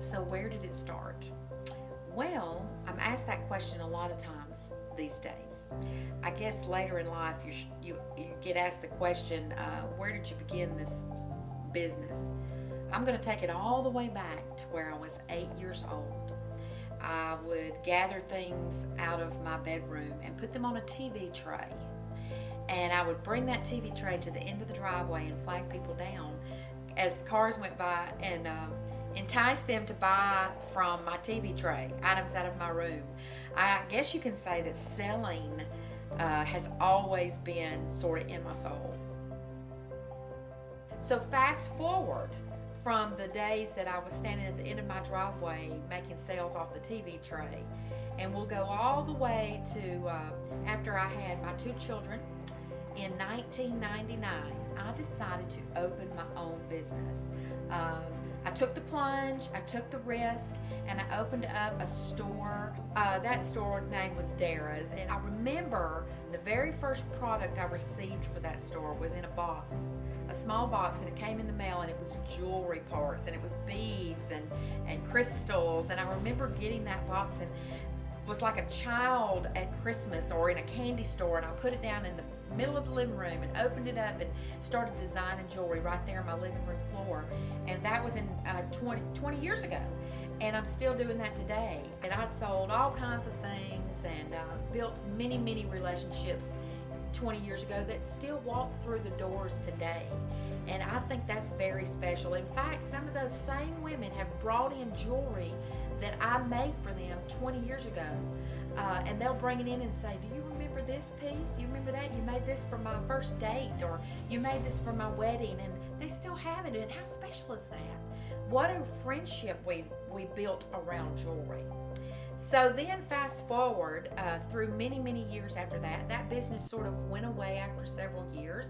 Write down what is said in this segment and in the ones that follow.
So where did it start? Well, I'm asked that question a lot of times these days. I guess later in life you get asked the question, where did you begin this business? I'm going to take it all the way back to where I was 8 years old. I would gather things out of my bedroom and put them on a TV tray. And I would bring that TV tray to the end of the driveway and flag people down as the cars went by and entice them to buy from my TV tray items out of my room. I guess you can say that selling has always been sort of in my soul. So fast forward from the days that I was standing at the end of my driveway making sales off the TV tray, and we'll go all the way to after I had my 2 children. In 1999, I decided to open my own business. I took the plunge, I took the risk, and I opened up a store. That store name was Dara's, and I remember the very first product I received for that store was in a box, a small box, and it came in the mail, and it was jewelry parts, and it was beads and crystals, and I remember getting that box and was like a child at Christmas or in a candy store, and I put it down in the middle of the living room and opened it up and started designing jewelry right there on my living room floor. And that was in 20 years ago, and I'm still doing that today. And I sold all kinds of things and built many relationships 20 years ago that still walk through the doors today. And I think that's very special. In fact, some of those same women have brought in jewelry that I made for them 20 years ago. And they'll bring it in and say, do you remember this piece? Do you remember that? You made this for my first date, or you made this for my wedding, and they still have it. And how special is that? What a friendship we built around jewelry. So then fast forward through many years after that, that business sort of went away after several years.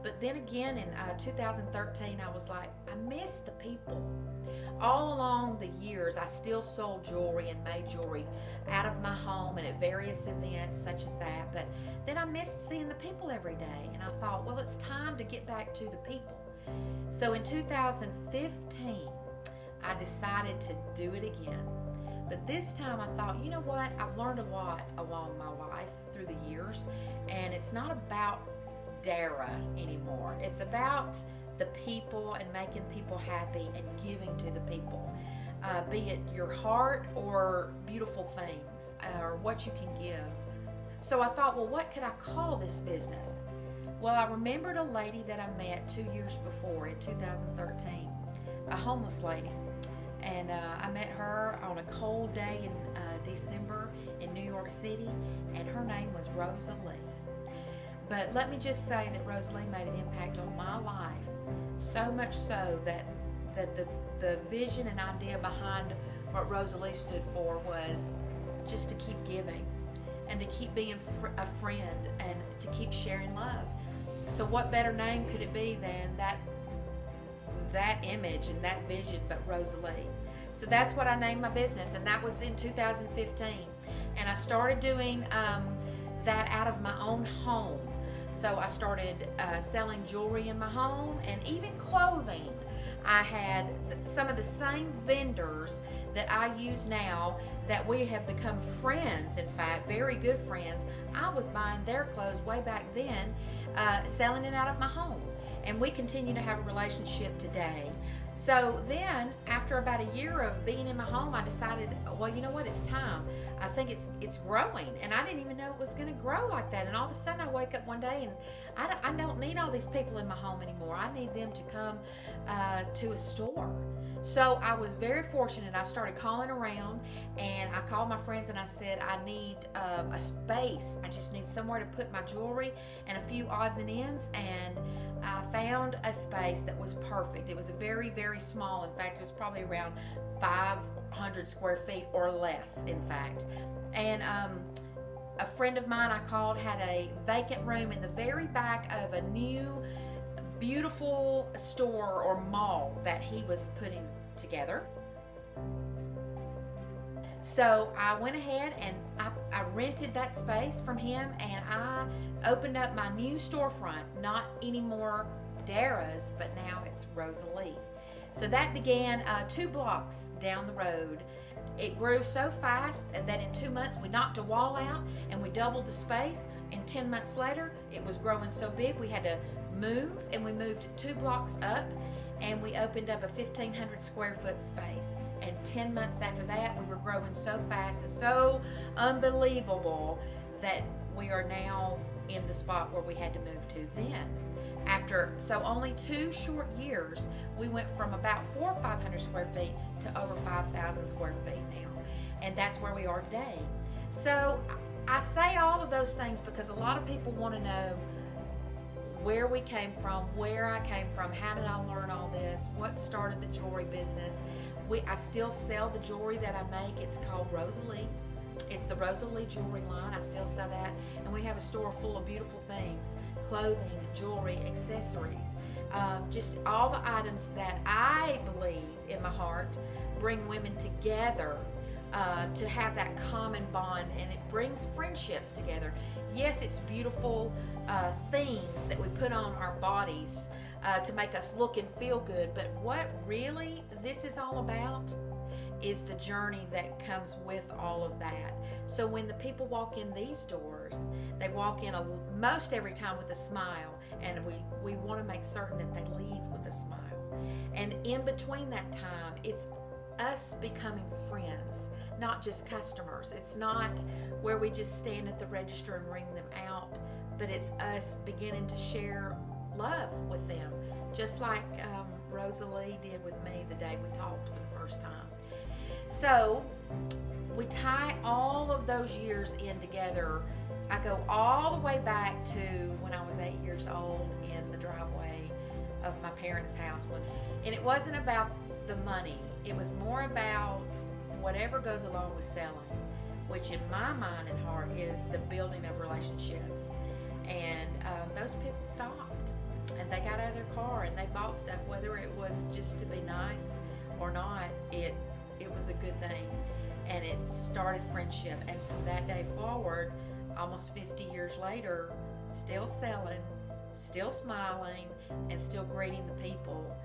But then again in 2013, I was like, I miss the people. All along the years, I still sold jewelry and made jewelry out of my home and at various events such as that. But then I missed seeing the people every day. And I thought, well, it's time to get back to the people. So in 2015, I decided to do it again. But this time I thought, you know what? I've learned a lot along my life through the years, and it's not about Dara anymore. It's about the people and making people happy and giving to the people, be it your heart or beautiful things or what you can give. So I thought, well, what could I call this business? Well, I remembered a lady that I met 2 years before in 2013, a homeless lady. And I met her on a cold day in December in New York City, and her name was Rosalie. But let me just say that Rosalie made an impact on my life, so much so that the vision and idea behind what Rosalie stood for was just to keep giving and to keep being a friend and to keep sharing love. So what better name could it be than that image and that vision, but Rosalie. So that's what I named my business, and that was in 2015. And I started doing that out of my own home. So I started selling jewelry in my home and even clothing. I had some of the same vendors that I use now that we have become friends, in fact, very good friends. I was buying their clothes way back then, selling it out of my home. And we continue to have a relationship today. So then, after about a year of being in my home, I decided, well, you know what, it's time. I think it's growing, and I didn't even know it was going to grow like that. And all of a sudden, I wake up one day, and I don't need all these people in my home anymore. I need them to come to a store. So I was very fortunate. I started calling around, and I called my friends, and I said, I need a space. I just need somewhere to put my jewelry and a few odds and ends. And I found a space that was perfect. It was very small. In fact, it was probably around 500 square feet or less, in fact. And a friend of mine I called had a vacant room in the very back of a new, beautiful store or mall that he was putting together. So I went ahead and I rented that space from him, and I opened up my new storefront, not anymore Dara's, but now it's Rosalie. So that began 2 blocks down the road. It grew so fast that in 2 months we knocked a wall out and we doubled the space. And 10 months later, it was growing so big we had to move, and we moved 2 blocks up, and we opened up a 1,500 square foot space. And 10 months after that, we were growing so fast and so unbelievable that we are now in the spot where we had to move to then. So only 2 short years, we went from about 400 or 500 square feet to over 5,000 square feet now. And that's where we are today. So I say all of those things because a lot of people want to know where we came from, where I came from, how did I learn all this, what started the jewelry business. I still sell the jewelry that I make. It's called Rosalie. It's the Rosalie jewelry line. I still sell that. And we have a store full of beautiful things, clothing, jewelry, accessories, just all the items that I believe in my heart bring women together to have that common bond, and it brings friendships together. Yes, it's beautiful things that we put on our bodies to make us look and feel good, but what really this is all about is the journey that comes with all of that. So when the people walk in these doors, they walk in most every time with a smile, and we want to make certain that they leave with a smile. And in between that time, it's us becoming friends, not just customers. It's not where we just stand at the register and ring them out, but it's us beginning to share love with them, just like Rosalie did with me the day we talked for the first time. So we tie all of those years in together. I go all the way back to when I was 8 years old in the driveway of my parents' house. And it wasn't about the money. It was more about whatever goes along with selling, which in my mind and heart is the building of relationships. And those people stopped, and they got out of their car and they bought stuff, whether it was just to be nice or not. It was a good thing, and it started friendship. And from that day forward, almost 50 years later, still selling, still smiling, and still greeting the people